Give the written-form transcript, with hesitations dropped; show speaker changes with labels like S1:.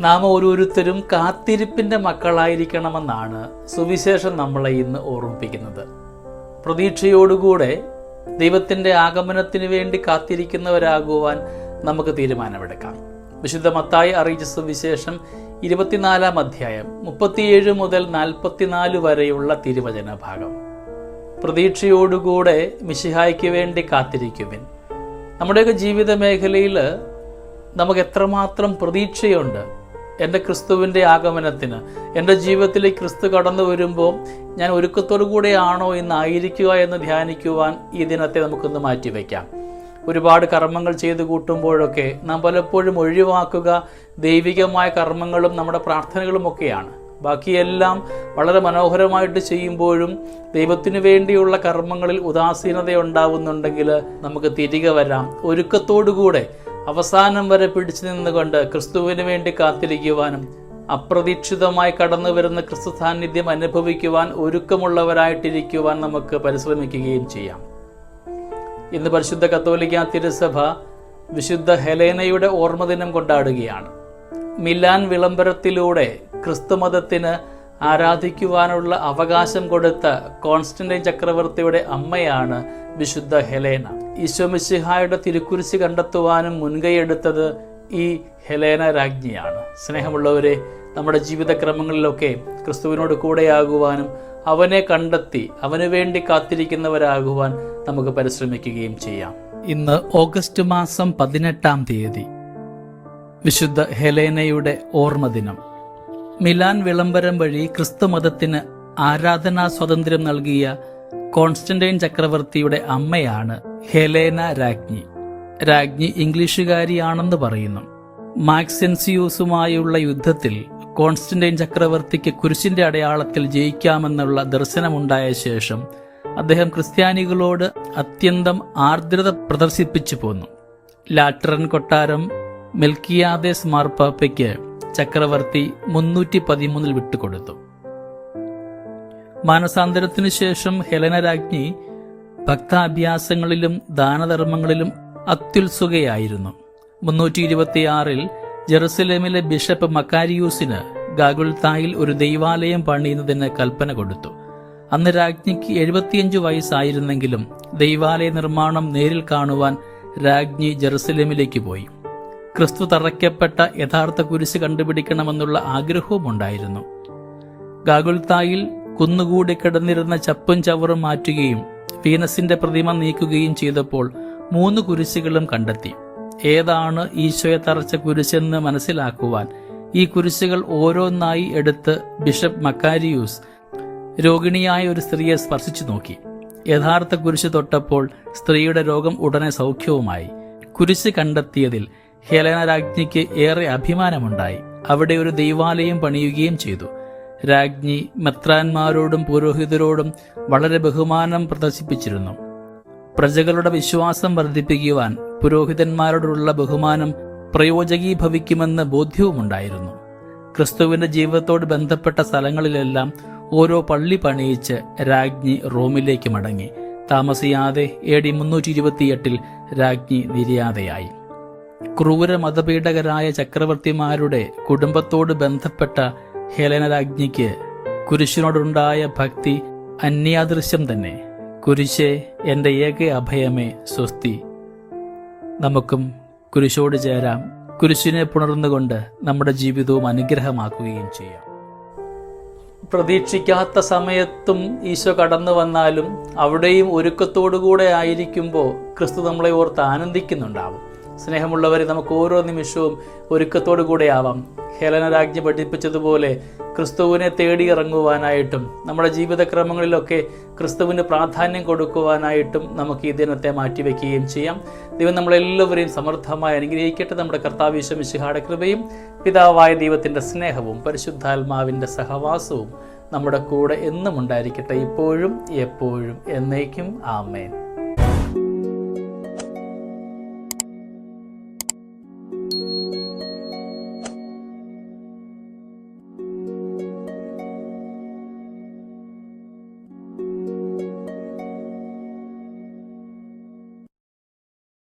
S1: നാം ഓരോരുത്തരും കാത്തിരിപ്പിൻ്റെ മക്കളായിരിക്കണമെന്നാണ് സുവിശേഷം നമ്മളെ ഇന്ന് ഓർമ്മിപ്പിക്കുന്നത്. പ്രതീക്ഷയോടുകൂടെ ദൈവത്തിൻ്റെ ആഗമനത്തിന് വേണ്ടി കാത്തിരിക്കുന്നവരാകുവാൻ നമുക്ക് തീരുമാനമെടുക്കാം. വിശുദ്ധ മത്തായി അറിയിച്ച സുവിശേഷം 24-ാം അധ്യായം 37 മുതൽ 44 വരെയുള്ള തിരുവചന ഭാഗം. പ്രതീക്ഷയോടുകൂടെ മിശിഹായ്ക്ക് വേണ്ടി കാത്തിരിക്കുവിൻ. നമ്മുടെയൊക്കെ ജീവിത മേഖലയിൽ നമുക്ക് എത്രമാത്രം പ്രതീക്ഷയുണ്ട് എൻ്റെ ക്രിസ്തുവിൻ്റെ ആഗമനത്തിന്. എൻ്റെ ജീവിതത്തിലേക്ക് ക്രിസ്തു കടന്നു വരുമ്പോൾ ഞാൻ ഒരുക്കത്തോടു കൂടെയാണോ എന്നായിരിക്കുക എന്ന് ധ്യാനിക്കുവാൻ ഈ ദിനത്തെ നമുക്കൊന്ന് മാറ്റിവെക്കാം. ഒരുപാട് കർമ്മങ്ങൾ ചെയ്തു കൂട്ടുമ്പോഴൊക്കെ നാം പലപ്പോഴും ഒഴിവാക്കുക ദൈവികമായ കർമ്മങ്ങളും നമ്മുടെ പ്രാർത്ഥനകളുമൊക്കെയാണ്. ബാക്കിയെല്ലാം വളരെ മനോഹരമായിട്ട് ചെയ്യുമ്പോഴും ദൈവത്തിനു വേണ്ടിയുള്ള കർമ്മങ്ങളിൽ ഉദാസീനത ഉണ്ടാവുന്നുണ്ടെങ്കിൽ നമുക്ക് തിരികെ വരാം. ഒരുക്കത്തോടുകൂടെ അവസാനം വരെ പിടിച്ചു നിന്നുകൊണ്ട് ക്രിസ്തുവിന് വേണ്ടി കാത്തിരിക്കുവാനും അപ്രതീക്ഷിതമായി കടന്നു വരുന്ന ക്രിസ്തു സാന്നിധ്യം അനുഭവിക്കുവാൻ ഒരുക്കമുള്ളവരായിട്ടിരിക്കുവാൻ നമുക്ക് പരിശ്രമിക്കുകയും ചെയ്യാം. ഇന്ന് പരിശുദ്ധ കത്തോലിക്ക തിരുസഭ വിശുദ്ധ ഹെലേനയുടെ ഓർമ്മദിനം കൊണ്ടാടുകയാണ്. മിലാൻ വിളംബരത്തിലൂടെ ക്രിസ്തുമതത്തിന് ആരാധിക്കുവാനുള്ള അവകാശം കൊടുത്ത കോൺസ്റ്റന്റൈൻ ചക്രവർത്തിയുടെ അമ്മയാണ് വിശുദ്ധ ഹെലേന. ഈശോ മിശിഹായുടെ തിരുക്കുരിശ് കണ്ടെത്തുവാനും മുൻകൈയെടുത്തത് ഈ ഹെലേന രാജ്ഞിയാണ്. സ്നേഹമുള്ളവരെ, നമ്മുടെ ജീവിതക്രമങ്ങളിലൊക്കെ ക്രിസ്തുവിനോട് കൂടെയാകുവാനും അവനെ കണ്ടെത്തി അവനു വേണ്ടി കാത്തിരിക്കുന്നവരാകുവാൻ നമുക്ക് പരിശ്രമിക്കുകയും ചെയ്യാം. ഇന്ന് ഓഗസ്റ്റ് മാസം 18-ാം തീയതി വിശുദ്ധ ഹെലേനയുടെ ഓർമ്മദിനം. മിലാൻ വിളംബരം വഴി ക്രിസ്തുമതത്തിന് ആരാധനാ സ്വാതന്ത്ര്യം നൽകിയ കോൺസ്റ്റന്റൈൻ ചക്രവർത്തിയുടെ അമ്മയാണ് ഹെലേന രാജ്ഞി. രാജ്ഞി ഇംഗ്ലീഷുകാരിയാണെന്ന് പറയുന്നു. മാക്സിൻസിയൂസുമായുള്ള യുദ്ധത്തിൽ കോൺസ്റ്റന്റൈൻ ചക്രവർത്തിക്ക് കുരിശിന്റെ അടയാളത്തിൽ ജയിക്കാമെന്നുള്ള ദർശനമുണ്ടായ ശേഷം അദ്ദേഹം ക്രിസ്ത്യാനികളോട് അത്യന്തം ആർദ്രത പ്രദർശിപ്പിച്ചു പോന്നു. ലാറ്ററൻ കൊട്ടാരം മെൽക്കിയാദേസ് മാർപ്പാപ്പയ്ക്ക് ചക്രവർത്തി 313 വിട്ടുകൊടുത്തു. മാനസാന്തരത്തിനു ശേഷം ഹെലേന രാജ്ഞി ഭക്താഭ്യാസങ്ങളിലും ദാനധർമ്മങ്ങളിലും അത്യുത്സുകയായിരുന്നു. 326-ൽ ജെറുസലേമിലെ ബിഷപ്പ് മക്കാരിയൂസിന് ഗാഗുൽത്തായിൽ ഒരു ദൈവാലയം പണിയുന്നതിന് കൽപ്പന കൊടുത്തു. അന്ന് രാജ്ഞിക്ക് 75 വയസ്സായിരുന്നെങ്കിലും ദൈവാലയ നിർമ്മാണം നേരിൽ കാണുവാൻ രാജ്ഞി ജെറുസലേമിലേക്ക് പോയി. ക്രിസ്തു തറയ്ക്കപ്പെട്ട യഥാർത്ഥ കുരിശ് കണ്ടുപിടിക്കണമെന്നുള്ള ആഗ്രഹവും ഉണ്ടായിരുന്നു. ഗാഗുൽത്തായിൽ കുന്നുകൂടി കിടന്നിരുന്ന ചപ്പും ചവറും മാറ്റുകയും വീനസിന്റെ പ്രതിമ നീക്കുകയും ചെയ്തപ്പോൾ 3 കുരിശുകളും കണ്ടെത്തി. ഏതാണ് ഈശോയെ തറച്ച കുരിശെന്ന് മനസ്സിലാക്കുവാൻ ഈ കുരിശുകൾ ഓരോന്നായി എടുത്ത് ബിഷപ്പ് മക്കാരിയൂസ് രോഗിണിയായ ഒരു സ്ത്രീയെ സ്പർശിച്ചു നോക്കി. യഥാർത്ഥ കുരിശ് തൊട്ടപ്പോൾ സ്ത്രീയുടെ രോഗം ഉടനെ സൗഖ്യവുമായി. കുരിശ് കണ്ടെത്തിയതിൽ ഹെലേന രാജ്ഞിക്ക് ഏറെ അഭിമാനമുണ്ടായി. അവിടെ ഒരു ദൈവാലയം പണിയുകയും ചെയ്തു. രാജ്ഞി മെത്രാന്മാരോടും പുരോഹിതരോടും വളരെ ബഹുമാനം പ്രദർശിപ്പിച്ചിരുന്നു. പ്രജകളുടെ വിശ്വാസം വർദ്ധിപ്പിക്കുവാൻ പുരോഹിതന്മാരോടുള്ള ബഹുമാനം പ്രയോജകീഭവിക്കുമെന്ന് ബോധ്യവുമുണ്ടായിരുന്നു. ക്രിസ്തുവിന്റെ ജീവിതത്തോട് ബന്ധപ്പെട്ട സ്ഥലങ്ങളിലെല്ലാം ഓരോ പള്ളി പണിയിച്ച് രാജ്ഞി റോമിലേക്ക് മടങ്ങി. താമസിയാതെ AD 328-ൽ രാജ്ഞി നിര്യാതയായി. ക്രൂര മതപീഡകരായ ചക്രവർത്തിമാരുടെ കുടുംബത്തോട് ബന്ധപ്പെട്ട ഹെലേന രാജ്ഞിക്ക് കുരിശിനോടുണ്ടായ ഭക്തി അന്യാദൃശ്യം തന്നെ. കുരിശേ, എൻ്റെ ഏക അഭയമേ, സ്വസ്തി. നമുക്കും കുരിശോട് ചേരാം. കുരിശിനെ പുണർന്നുകൊണ്ട് നമ്മുടെ ജീവിതവും അനുഗ്രഹമാക്കുകയും ചെയ്യാം. പ്രതീക്ഷിക്കാത്ത സമയത്തും ഈശോ കടന്നു വന്നാലും അവിടെയും ഒരുക്കത്തോടുകൂടെ ആയിരിക്കുമ്പോൾ ക്രിസ്തു നമ്മളെ ഓർത്ത് ആനന്ദിക്കുന്നുണ്ടാവും. സ്നേഹമുള്ളവരെ, നമുക്ക് ഓരോ നിമിഷവും ഒരുക്കത്തോടു കൂടെ ആവാം. ഹെലേന രാജ്ഞി പഠിപ്പിച്ചതുപോലെ ക്രിസ്തുവിനെ തേടി ഇറങ്ങുവാനായിട്ടും നമ്മുടെ ജീവിതക്രമങ്ങളിലൊക്കെ ക്രിസ്തുവിന് പ്രാധാന്യം കൊടുക്കുവാനായിട്ടും നമുക്ക് ഈ ദിനത്തെ മാറ്റിവെക്കുകയും ചെയ്യാം. ദൈവം നമ്മളെല്ലാവരെയും സമൃദ്ധമായി അനുഗ്രഹിക്കട്ടെ. നമ്മുടെ കർത്താവ് യേശു മിശിഹായുടെ കൃപയും പിതാവായ ദൈവത്തിൻ്റെ സ്നേഹവും പരിശുദ്ധാത്മാവിൻ്റെ സഹവാസവും നമ്മുടെ കൂടെ എന്നും ഉണ്ടായിരിക്കട്ടെ, ഇപ്പോഴും എപ്പോഴും എന്നേക്കും. ആമേൻ.